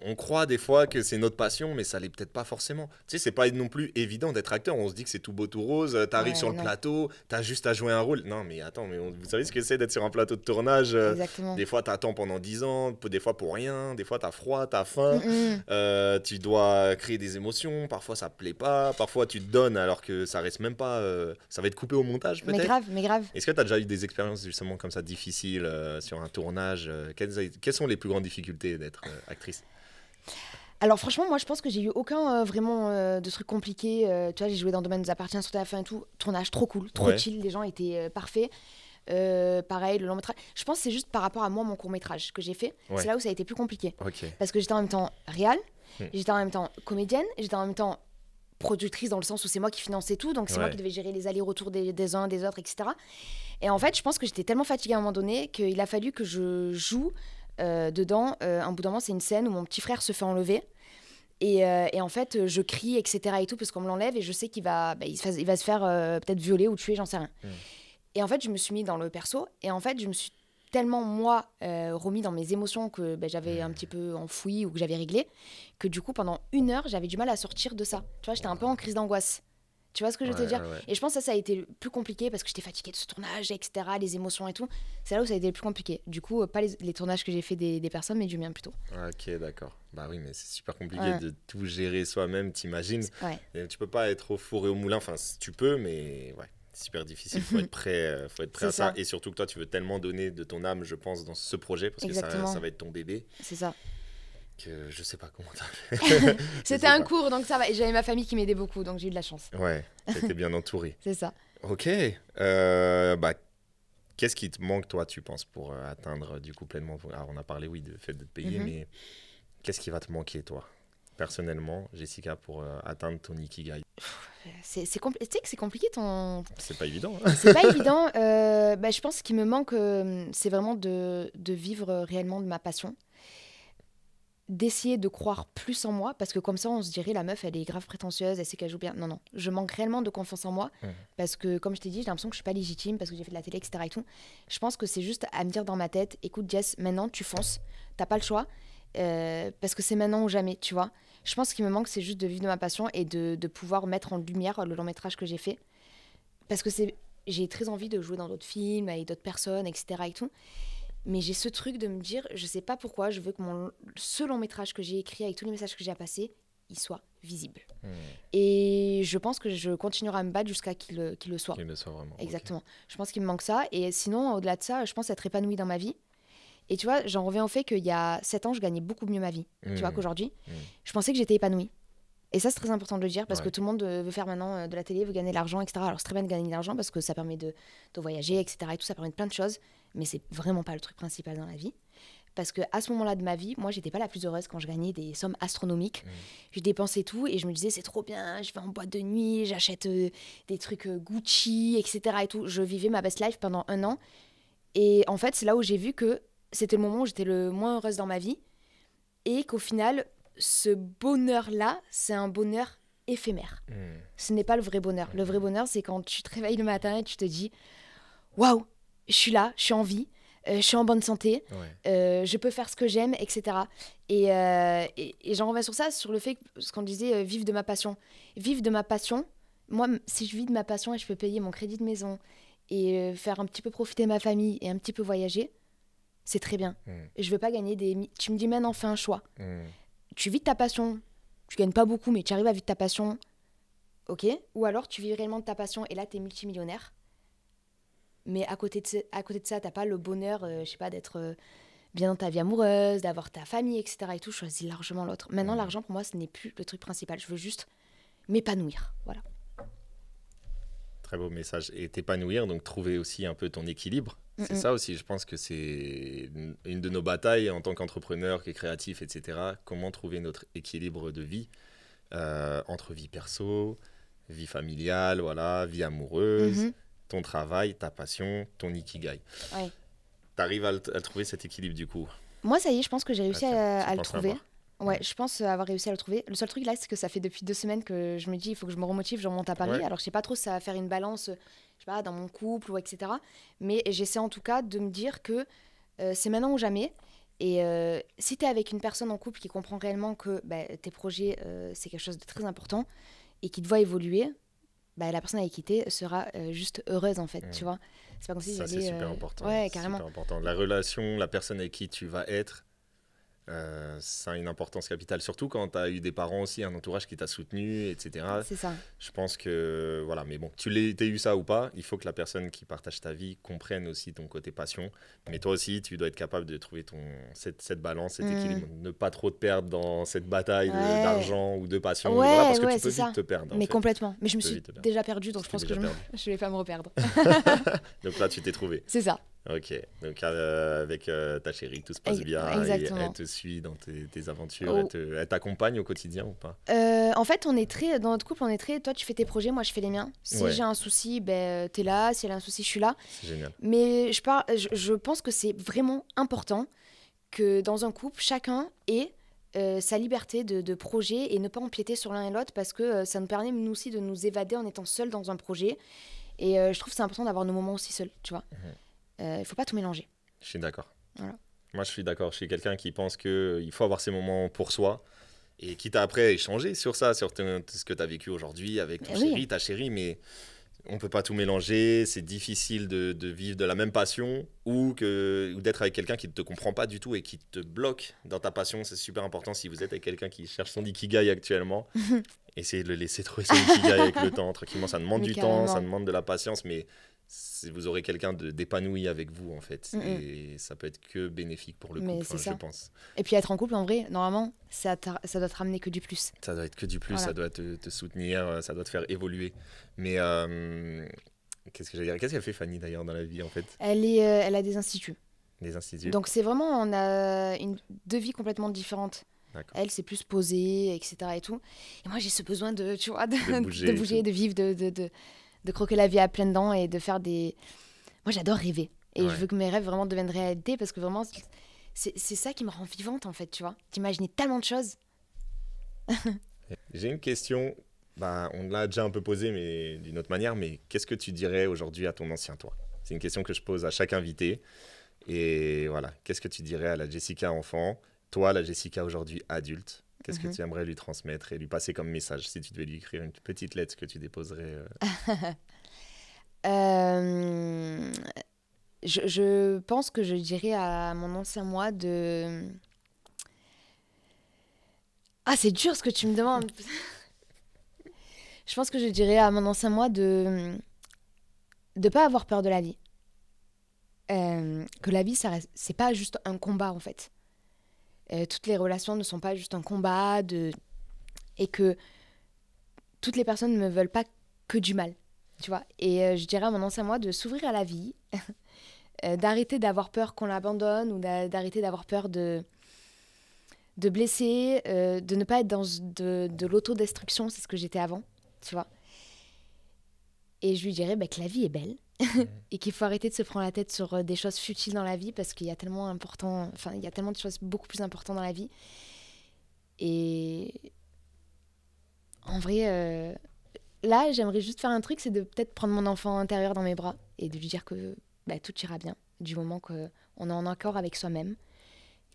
on croit des fois que c'est notre passion, mais ça l'est peut-être pas forcément. Tu sais, c'est pas non plus évident d'être acteur. On se dit que c'est tout beau, tout rose. T'arrives sur le plateau, t'as juste à jouer un rôle. Non, mais attends, vous savez ce que c'est d'être sur un plateau de tournage. Des fois, t'attends pendant 10 ans, des fois pour rien. Des fois, t'as froid, t'as faim. Tu dois créer des émotions. Parfois, ça plaît pas. Parfois, tu te donnes alors que ça reste même pas. Ça va être coupé au montage, peut-être. Mais grave. Est-ce que t'as déjà eu des expériences justement comme ça difficiles sur un tournage? Quelles sont les plus grandes difficultés d'être actrice? Alors franchement, moi je pense que j'ai eu aucun vraiment de trucs compliqués. Tu vois, j'ai joué dans Domaine nous appartient sur TF1 et tout. Tournage trop cool, trop chill, les gens étaient parfaits. Pareil, le long métrage. Je pense que c'est juste par rapport à moi, mon court métrage que j'ai fait. C'est là où ça a été plus compliqué. Parce que j'étais en même temps réal, j'étais en même temps comédienne, j'étais en même temps productrice dans le sens où c'est moi qui finançais tout. Donc c'est moi qui devais gérer les allers-retours des uns, des autres, etc. Et en fait, je pense que j'étais tellement fatiguée à un moment donné qu'il a fallu que je joue dedans. Un bout d'un moment, c'est une scène où mon petit frère se fait enlever. Et en fait, je crie, etc. et tout, parce qu'on me l'enlève et je sais qu'il va, il va se faire peut-être violer ou tuer, j'en sais rien. Et en fait, je me suis mis dans le perso et en fait, je me suis tellement, moi, remis dans mes émotions que j'avais un petit peu enfoui ou que j'avais réglé, que du coup, pendant 1 heure, j'avais du mal à sortir de ça. Tu vois, j'étais un peu en crise d'angoisse. Tu vois ce que je veux te dire? Ouais. Et je pense que ça a été le plus compliqué parce que j'étais fatiguée de ce tournage, etc., les émotions et tout. C'est là où ça a été le plus compliqué. Du coup, pas les tournages que j'ai fait des personnes, mais du mien plutôt. Ok, d'accord. Bah oui, mais c'est super compliqué de tout gérer soi-même, t'imagines. Et tu peux pas être au four et au moulin. Enfin, tu peux, mais ouais, c'est super difficile. Faut être prêt à ça. Et surtout que toi, tu veux tellement donner de ton âme, je pense, dans ce projet parce que ça va être ton bébé. C'est ça. Que je sais pas comment t'as fait. C'était un cours, donc ça va. Et j'avais ma famille qui m'aidait beaucoup, donc j'ai eu de la chance. Ouais, t'étais bien entourée. C'est ça. Ok. Qu'est-ce qui te manque, toi, tu penses, pour atteindre du coup pleinement... Alors, on a parlé, oui, du fait de te payer, mais qu'est-ce qui va te manquer, toi, personnellement, Jessica, pour atteindre ton Ikigai? Tu sais que c'est compliqué ton... C'est pas évident. Hein. C'est pas évident. Je pense qu'il me manque, c'est vraiment de vivre réellement de ma passion. D'essayer de croire plus en moi, parce que comme ça, on se dirait, la meuf, elle est grave prétentieuse, elle sait qu'elle joue bien. Non, je manque réellement de confiance en moi, parce que, comme je t'ai dit, j'ai l'impression que je suis pas légitime, parce que j'ai fait de la télé, etc. et tout. Je pense que c'est juste à me dire dans ma tête, écoute Jess, maintenant, tu fonces, t'as pas le choix, parce que c'est maintenant ou jamais, tu vois. Je pense qu'il me manque, c'est juste de vivre de ma passion et de pouvoir mettre en lumière le long métrage que j'ai fait. Parce que j'ai très envie de jouer dans d'autres films, avec d'autres personnes, etc. et tout. Mais j'ai ce truc de me dire, je sais pas pourquoi, je veux que ce long métrage que j'ai écrit avec tous les messages que j'ai à passer, il soit visible. Et je pense que je continuerai à me battre jusqu'à qu'il le soit. Qu'il le soit vraiment. Exactement. Okay. Je pense qu'il me manque ça. Et sinon, au-delà de ça, je pense être épanouie dans ma vie. Et tu vois, j'en reviens au fait qu'il y a 7 ans, je gagnais beaucoup mieux ma vie. Tu vois qu'aujourd'hui, je pensais que j'étais épanouie. Et ça, c'est très important de le dire parce que tout le monde veut faire maintenant de la télé, veut gagner de l'argent, etc. Alors, c'est très bien de gagner de l'argent parce que ça permet de voyager, etc. Et tout, ça permet de plein de choses. Mais c'est vraiment pas le truc principal dans la vie. Parce qu'à ce moment-là de ma vie, moi, j'étais pas la plus heureuse quand je gagnais des sommes astronomiques. Je dépensais tout et je me disais, c'est trop bien, je vais en boîte de nuit, j'achète des trucs Gucci, etc. Et tout. Je vivais ma best life pendant 1 an. Et en fait, c'est là où j'ai vu que c'était le moment où j'étais le moins heureuse dans ma vie. Et qu'au final, ce bonheur-là, c'est un bonheur éphémère. Ce n'est pas le vrai bonheur. Le vrai bonheur, c'est quand tu te réveilles le matin et tu te dis « Waouh, je suis là, je suis en vie, je suis en bonne santé, je peux faire ce que j'aime, etc. » Et j'en reviens sur ça, sur le fait ce qu'on disait, vivre de ma passion. Vivre de ma passion, moi, si je vis de ma passion et je peux payer mon crédit de maison et faire un petit peu profiter ma famille et un petit peu voyager, c'est très bien. Je veux pas gagner des... Tu me dis maintenant, fais un choix. Tu vis de ta passion, tu gagnes pas beaucoup, mais tu arrives à vivre de ta passion, ok. Ou alors tu vis réellement de ta passion et là, tu es multimillionnaire. Mais à côté de ça, t'as pas le bonheur, je sais pas, d'être bien dans ta vie amoureuse, d'avoir ta famille, etc. et tout. Je choisis largement l'autre. Maintenant, l'argent, pour moi, ce n'est plus le truc principal. Je veux juste m'épanouir, voilà. Très beau message. Et t'épanouir, donc trouver aussi un peu ton équilibre. C'est ça aussi, je pense que c'est une de nos batailles en tant qu'entrepreneur, qui est créatif, etc. Comment trouver notre équilibre de vie entre vie perso, vie familiale, voilà, vie amoureuse, ton travail, ta passion, ton ikigai. Ouais. T'arrives à trouver cet équilibre du coup? Moi, ça y est, je pense que j'ai réussi à le trouver. Ouais, je pense avoir réussi à le trouver. Le seul truc là, c'est que ça fait depuis 2 semaines que je me dis, il faut que je me remotive, je remonte à Paris. Alors, je sais pas trop si ça va faire une balance, je sais pas, dans mon couple ou etc. Mais j'essaie en tout cas de me dire que c'est maintenant ou jamais. Et si tu es avec une personne en couple qui comprend réellement que tes projets, c'est quelque chose de très important et qui te voit évoluer, la personne avec qui tu es sera juste heureuse en fait, tu vois. C'est pas comme si ça, c'est super important. Ouais, carrément. Super important. La relation, la personne avec qui tu vas être, ça a une importance capitale, surtout quand tu as eu des parents aussi, un entourage qui t'a soutenu, etc. C'est ça. Je pense que, voilà, mais bon, t'aies eu ça ou pas, il faut que la personne qui partage ta vie comprenne aussi ton côté passion. Mais toi aussi, tu dois être capable de trouver cette balance, cet équilibre, ne pas trop te perdre dans cette bataille d'argent ou de passion, voilà, parce que tu peux vite te perdre. Mais complètement. Mais je me suis déjà perdue, donc je pense que je vais pas me reperdre. Donc là, tu t'es trouvé. C'est ça. Ok, donc avec ta chérie, tout se passe bien. Exactement. Et elle te suit dans tes aventures, elle t'accompagne au quotidien ou pas? En fait, dans notre couple, on est très, toi tu fais tes projets, moi je fais les miens. Si j'ai un souci, t'es là, si elle a un souci, je suis là. C'est génial. Mais je pense que c'est vraiment important que dans un couple, chacun ait sa liberté de projet et ne pas empiéter sur l'un et l'autre parce que ça nous permet nous aussi de nous évader en étant seuls dans un projet. Et je trouve que c'est important d'avoir nos moments aussi seuls, tu vois. Il faut pas tout mélanger. Je suis d'accord. Voilà. Moi, je suis d'accord. Je suis quelqu'un qui pense qu'il faut avoir ses moments pour soi. Et quitte à après échanger sur ça, sur ce que tu as vécu aujourd'hui avec ton chéri, ta chérie, mais on ne peut pas tout mélanger. C'est difficile de vivre de la même passion ou d'être avec quelqu'un qui ne te comprend pas du tout et qui te bloque dans ta passion. C'est super important si vous êtes avec quelqu'un qui cherche son ikigai actuellement. Essayez de le laisser trouver son ikigai avec le temps. Tranquillement, ça demande du temps, ça demande de la patience, mais vous aurez quelqu'un d'épanoui avec vous, en fait. Et ça peut être que bénéfique pour le couple, je pense. Et puis être en couple, en vrai, normalement, ça doit te ramener que du plus. Ça doit être que du plus, ça doit te soutenir, ça doit te faire évoluer. Mais qu'est-ce que j'allais dire ? Qu'est-ce qu'elle fait, Fanny, d'ailleurs, dans la vie, en fait ? Elle a des instituts. Des instituts. Donc c'est vraiment, on a deux vies complètement différentes. Elle, c'est plus posée, etc. et tout. Et moi, j'ai ce besoin de bouger, de vivre, de croquer la vie à pleines dents et de faire des... Moi, j'adore rêver. Et je veux que mes rêves vraiment deviennent réalité parce que vraiment, c'est ça qui me rend vivante, en fait, tu vois. D'imaginer tellement de choses. J'ai une question, on l'a déjà un peu posée, mais d'une autre manière, mais qu'est-ce que tu dirais aujourd'hui à ton ancien toi ? C'est une question que je pose à chaque invité. Et voilà, qu'est-ce que tu dirais à la Jessica enfant ? Toi, la Jessica aujourd'hui adulte, qu'est-ce que tu aimerais lui transmettre et lui passer comme message si tu devais lui écrire une petite lettre que tu déposerais Je pense que je dirais à mon ancien moi de... Ah, c'est dur ce que tu me demandes. Je pense que je dirais à mon ancien moi de pas avoir peur de la vie. Que la vie, c'est pas juste un combat, en fait. Toutes les relations ne sont pas juste un combat et que toutes les personnes ne me veulent pas que du mal, tu vois. Et je dirais à mon ancien moi de s'ouvrir à la vie, d'arrêter d'avoir peur qu'on l'abandonne ou d'arrêter d'avoir peur de blesser, de ne pas être dans de l'autodestruction, c'est ce que j'étais avant, tu vois. Et je lui dirais que la vie est belle et qu'il faut arrêter de se prendre la tête sur des choses futiles dans la vie parce qu'il y a tellement de choses beaucoup plus importantes dans la vie. Et en vrai, là, j'aimerais juste faire un truc, c'est de peut-être prendre mon enfant intérieur dans mes bras et de lui dire que tout ira bien du moment qu'on est en accord avec soi-même,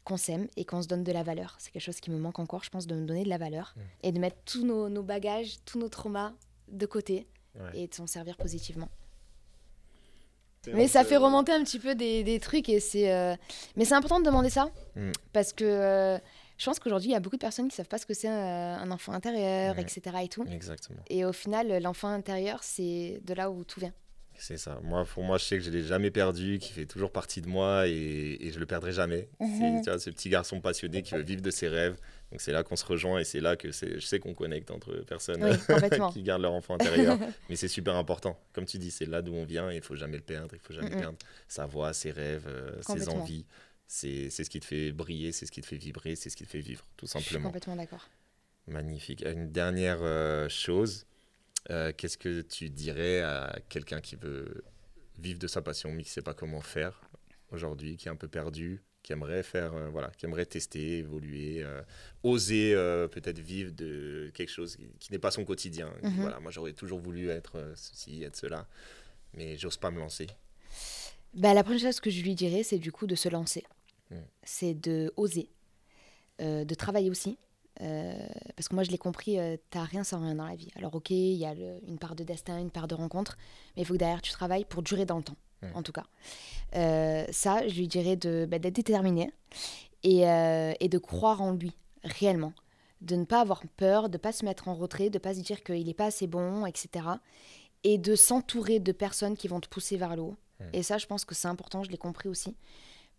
qu'on s'aime et qu'on se donne de la valeur. C'est quelque chose qui me manque encore, je pense, de me donner de la valeur et de mettre tous nos bagages, tous nos traumas de côté et de s'en servir positivement. Mais ça fait remonter un petit peu des trucs et mais c'est important de demander ça parce que je pense qu'aujourd'hui il y a beaucoup de personnes qui savent pas ce que c'est un enfant intérieur, etc. et tout. Exactement. Et au final l'enfant intérieur c'est de là où tout vient. C'est ça. Pour moi, je sais que je l'ai jamais perdu, qui fait toujours partie de moi et je le perdrai jamais. C'est, tu vois, ce petit garçon passionné qui veut vivre de ses rêves. Donc c'est là qu'on se rejoint et c'est là que je sais qu'on connecte entre personnes qui gardent leur enfant intérieur. Mais c'est super important. Comme tu dis, c'est là d'où on vient et il faut jamais le perdre. Il faut jamais perdre sa voix, ses rêves, ses envies. C'est ce qui te fait briller, c'est ce qui te fait vibrer, c'est ce qui te fait vivre, tout simplement. Je suis complètement d'accord. Magnifique. Une dernière chose. Qu'est-ce que tu dirais à quelqu'un qui veut vivre de sa passion mais qui ne sait pas comment faire aujourd'hui, qui est un peu perdu, qui aimerait qui aimerait tester, évoluer, oser peut-être vivre de quelque chose qui n'est pas son quotidien. Voilà, moi j'aurais toujours voulu être ceci, être cela, mais j'ose pas me lancer. La première chose que je lui dirais, c'est du coup de se lancer. C'est de oser, de travailler aussi. Parce que moi je l'ai compris, t'as rien sans rien dans la vie. Alors ok, il y a une part de destin, une part de rencontre, mais il faut que derrière tu travailles pour durer dans le temps, en tout cas. Ça, je lui dirais d'être déterminé et de croire en lui, réellement. De ne pas avoir peur, de ne pas se mettre en retrait, de ne pas se dire qu'il n'est pas assez bon, etc. Et de s'entourer de personnes qui vont te pousser vers le haut. Et ça, je pense que c'est important, je l'ai compris aussi.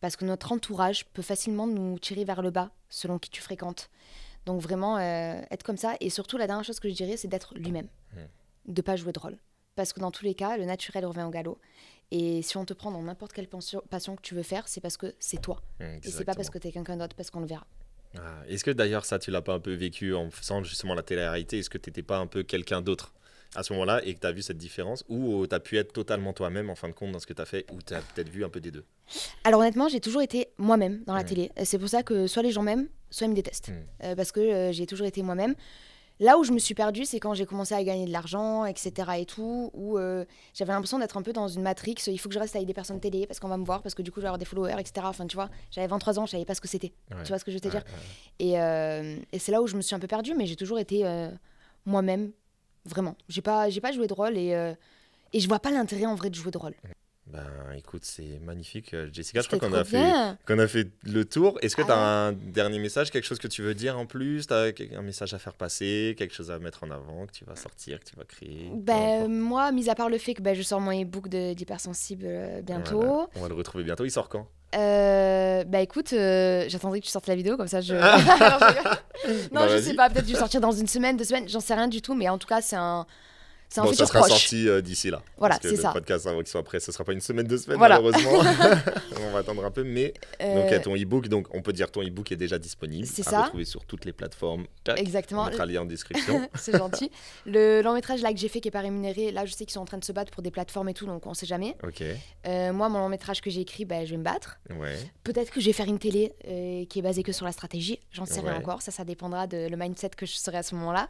Parce que notre entourage peut facilement nous tirer vers le bas, selon qui tu fréquentes. Donc vraiment, être comme ça. Et surtout, la dernière chose que je dirais, c'est d'être lui-même. De ne pas jouer de rôle. Parce que dans tous les cas, le naturel revient au galop. Et si on te prend dans n'importe quelle passion que tu veux faire, c'est parce que c'est toi. Et c'est pas parce que t'es quelqu'un d'autre, parce qu'on le verra. Est-ce que d'ailleurs, ça, tu l'as pas un peu vécu en faisant justement la télé-réalité ? Est-ce que t'étais pas un peu quelqu'un d'autre à ce moment-là et que tu as vu cette différence, ou tu as pu être totalement toi-même en fin de compte dans ce que tu as fait, ou tu as peut-être vu un peu des deux? Alors honnêtement, j'ai toujours été moi-même dans la télé. C'est pour ça que soit les gens m'aiment, soit ils me détestent. Parce que j'ai toujours été moi-même. Là où je me suis perdue, c'est quand j'ai commencé à gagner de l'argent, etc. et tout, où j'avais l'impression d'être un peu dans une matrix. Il faut que je reste avec des personnes télé parce qu'on va me voir, parce que du coup, je vais avoir des followers, etc. Enfin, tu vois, j'avais 23 ans, je savais pas ce que c'était. Tu vois ce que je veux te dire? Et c'est là où je me suis un peu perdue, mais j'ai toujours été moi-même, vraiment. J'ai pas joué de rôle et je vois pas l'intérêt en vrai de jouer de rôle. Ben écoute, c'est magnifique. Jessica, je crois C'était qu'on a fait le tour. Est-ce que tu as un dernier message, quelque chose que tu veux dire en plus? Tu as un message à faire passer, quelque chose à mettre en avant, que tu vas sortir, que tu vas créer? Moi, mis à part le fait que je sors mon e-book d'hypersensible bientôt. Voilà. On va le retrouver bientôt. Il sort quand? Écoute, j'attendrai que tu sortes la vidéo, comme ça je... Non, je sais pas, peut-être dû sortir dans 1 semaine, 2 semaines, j'en sais rien du tout, mais en tout cas, c'est un futur sera proche. sorti d'ici là. Voilà, parce que c'est ça. Le podcast, avant qu'il soit prêt, ce sera pas 1 semaine, 2 semaines, voilà. malheureusement. On va attendre un peu, mais donc il y a ton e-book, donc on peut dire ton e-book est déjà disponible. C'est à ça. retrouver sur toutes les plateformes. Exactement. On mettra le lien en description. C'est gentil. Le long métrage là que j'ai fait qui est pas rémunéré, là je sais qu'ils sont en train de se battre pour des plateformes et tout, donc on sait jamais. Ok. Moi, mon long métrage que j'ai écrit, je vais me battre. Ouais. Peut-être que je vais faire une télé qui est basée que sur la stratégie. J'en sais rien encore. Ça dépendra de le mindset que je serai à ce moment-là.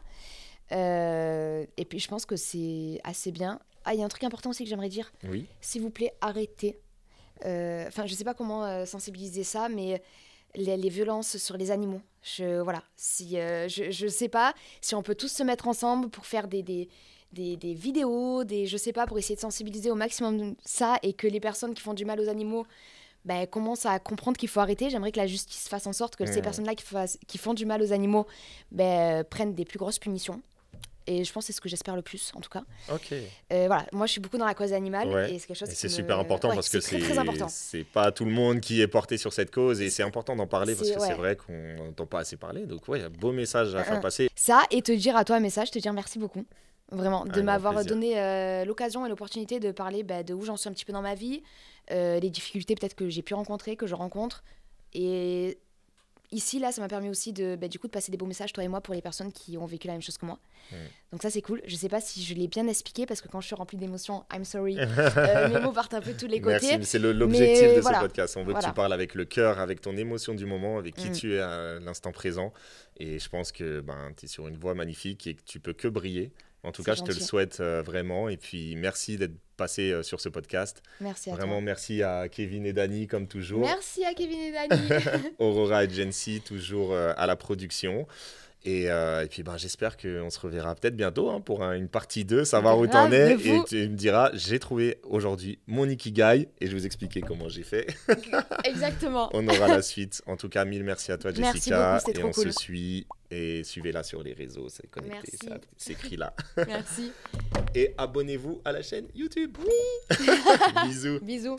Et puis je pense que c'est assez bien. Il y a un truc important aussi que j'aimerais dire. Oui. S'il vous plaît, arrêtez. Je sais pas comment sensibiliser ça, mais les violences sur les animaux. Je sais pas si on peut tous se mettre ensemble pour faire des vidéos, je sais pas, pour essayer de sensibiliser au maximum ça, et que les personnes qui font du mal aux animaux commencent à comprendre qu'il faut arrêter. J'aimerais que la justice fasse en sorte que ces personnes-là qui font du mal aux animaux prennent des plus grosses punitions. Et je pense que c'est ce que j'espère le plus, en tout cas. Ok. Voilà, moi je suis beaucoup dans la cause animale et c'est quelque chose qui c'est super important parce que c'est très important. C'est pas tout le monde qui est porté sur cette cause et c'est important d'en parler parce que c'est vrai qu'on n'entend pas assez parler. Donc il y a un beau message à faire passer. Ça, et te dire à toi un message, te dire merci beaucoup. Vraiment, de m'avoir donné l'occasion et l'opportunité de parler de où j'en suis un petit peu dans ma vie, les difficultés peut-être que j'ai pu rencontrer, que je rencontre. Et ici, là, ça m'a permis aussi de passer des beaux messages, toi et moi, pour les personnes qui ont vécu la même chose que moi. Donc ça, c'est cool. Je sais pas si je l'ai bien expliqué, parce que quand je suis remplie d'émotions, I'm sorry, mes mots partent un peu de tous les côtés. Merci, c'est l'objectif de ce podcast. On veut que tu parles avec le cœur, avec ton émotion du moment, avec qui tu es à l'instant présent. Et je pense que tu es sur une voie magnifique et que tu peux que briller. En tout cas, je te le souhaite vraiment. Et puis, merci d'être passé sur ce podcast. Merci à Vraiment, toi. Merci à Kevin et Dani, comme toujours. Merci à Kevin et Dani. Aurora et Jency, toujours à la production. Et puis, j'espère qu'on se reverra peut-être bientôt pour une partie 2, savoir où t'en es. Et tu me diras, j'ai trouvé aujourd'hui mon Ikigai et je vais vous expliquer comment j'ai fait. Exactement. On aura la suite. En tout cas, mille merci à toi, Jessica. Merci beaucoup, c'était trop cool. On se suit et suivez-la sur les réseaux, c'est connecté, c'est écrit là. Merci. Et abonnez-vous à la chaîne YouTube. Oui. Bisous. Bisous.